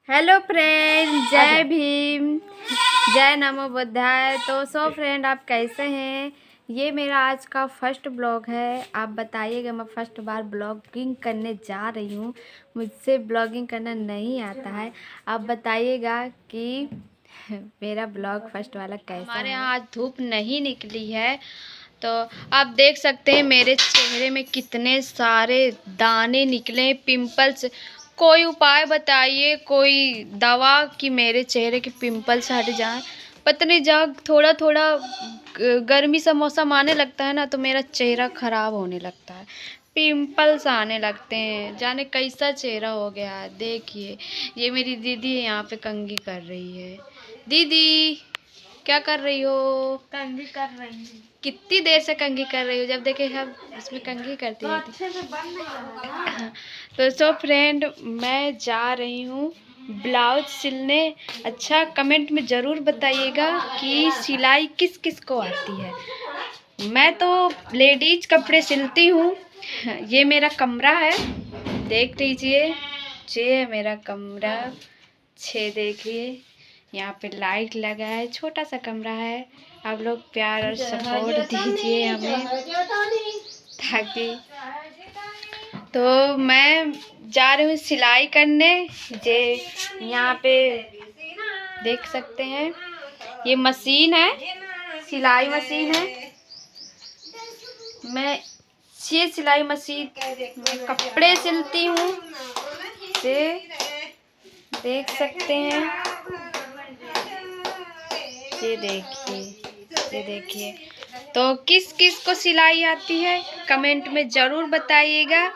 Hello friend, जय भीम, जय नमो बुद्धाय। तो फ्रेंड, आप कैसे हैं? ये मेरा आज का फर्स्ट ब्लॉग है। आप बताइएगा, मैं फर्स्ट बार ब्लॉगिंग करने जा रही हूँ। मुझसे ब्लॉगिंग करना नहीं आता है। आप बताइएगा कि मेरा ब्लॉग फर्स्ट वाला कैसा है। हमारे यहाँ आज धूप नहीं निकली है, तो आप देख सकते हैं मेरे चेहरे में कितने सारे दाने निकले, पिंपल्स। कोई उपाय बताइए, कोई दवा कि मेरे चेहरे के पिंपल्स हट जाए। पता नहीं, जब थोड़ा थोड़ा गर्मी सा मौसम आने लगता है ना, तो मेरा चेहरा ख़राब होने लगता है, पिंपल्स आने लगते हैं। जाने कैसा चेहरा हो गया है। देखिए, ये मेरी दीदी यहाँ पे कंघी कर रही है। दीदी, क्या कर रही हो? कंघी कर रही हूँ। कितनी देर से कंघी कर रही हो? जब देखे हम इसमें कंघी करती है। अच्छे से बन नहीं रहा है। तो मैं जा रही हूँ ब्लाउज सिलने। अच्छा, कमेंट में ज़रूर बताइएगा कि सिलाई किस किस को आती है। मैं तो लेडीज कपड़े सिलती हूँ। ये मेरा कमरा है, देख लीजिए। ये है मेरा कमरा। देखिए, यहाँ पे लाइट लगा है। छोटा सा कमरा है। आप लोग प्यार और सपोर्ट दीजिए हमें, ताकि। तो मैं जा रही हूँ सिलाई करने। जे यहाँ पे देख सकते हैं, ये मशीन है, सिलाई मशीन है। मैं ये सिलाई मशीन में कपड़े सिलती हूँ। देख सकते हैं, ये देखिए, ये देखिए। तो किस किस को सिलाई आती है, कमेंट में ज़रूर बताइएगा।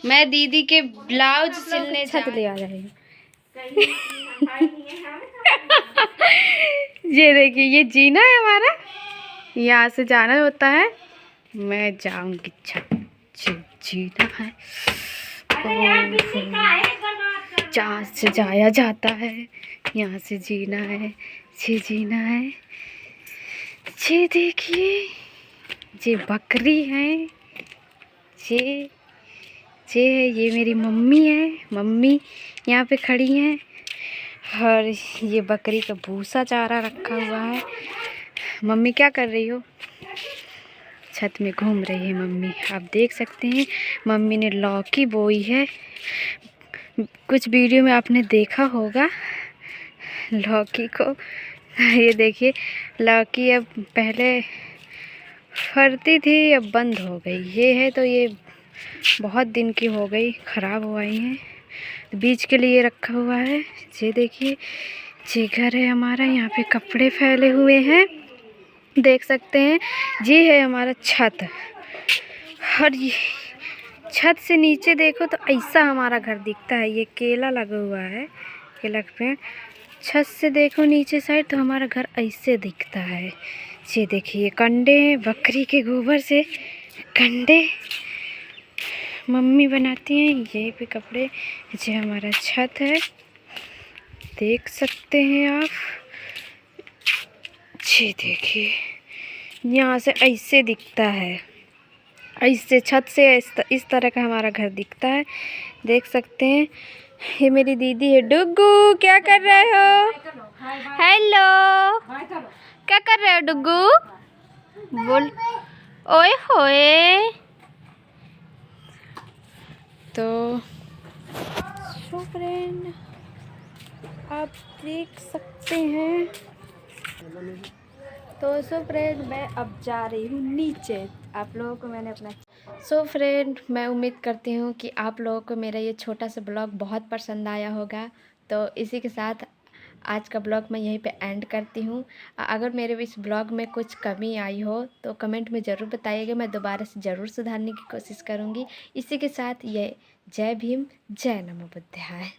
मैं दीदी के ब्लाउज सिलने छत ले आ रही हूँ। ये देखिए, ये जीना है हमारा, यहाँ से जाना होता है। मैं जाऊंगी छत, जीना है। जहाँ से जाया जाता है, यहाँ से जीना है, ये जीना है। ये देखिए, ये बकरी है। ये मेरी मम्मी है। मम्मी यहाँ पे खड़ी हैं, और ये बकरी का भूसा चारा रखा हुआ है। मम्मी क्या कर रही हो? छत में घूम रही है मम्मी। आप देख सकते हैं, मम्मी ने लौकी बोई है। कुछ वीडियो में आपने देखा होगा लौकी को। ये देखिए, लौकी अब पहले फरती थी, अब बंद हो गई। ये है, तो ये बहुत दिन की हो गई, ख़राब हो गई है। बीज के लिए रखा हुआ है। ये देखिए, ये घर है हमारा। यहाँ पे कपड़े फैले हुए हैं, देख सकते हैं। ये है हमारा छत, और ये छत से नीचे देखो तो ऐसा हमारा घर दिखता है। ये केला लगा हुआ है, केला का पेड़। छत से देखो नीचे साइड, तो हमारा घर ऐसे दिखता है। ये देखिए, कंडे बकरी के गोबर से कंडे मम्मी बनाती हैं। ये भी कपड़े। ये हमारा छत है, देख सकते हैं आप। ये देखिए, यहाँ से ऐसे दिखता है, ऐसे छत से इस तरह का हमारा घर दिखता है, देख सकते हैं। ये मेरी दीदी है। डुग्गू, क्या कर रहे हो? हेलो, क्या कर रहे हो डुग्गू? बोल। ओए होए। तो फ्रेंड, आप देख सकते हैं। तो फ्रेंड, मैं अब जा रही हूँ नीचे। आप लोगों को मैंने अपना फ्रेंड, मैं उम्मीद करती हूँ कि आप लोगों को मेरा ये छोटा सा ब्लॉग बहुत पसंद आया होगा। तो इसी के साथ आज का ब्लॉग मैं यहीं पे एंड करती हूँ। अगर मेरे इस ब्लॉग में कुछ कमी आई हो तो कमेंट में ज़रूर बताइएगा। मैं दोबारा से ज़रूर सुधारने की कोशिश करूँगी। इसी के साथ ये जय भीम, जय नमो बुद्धाय।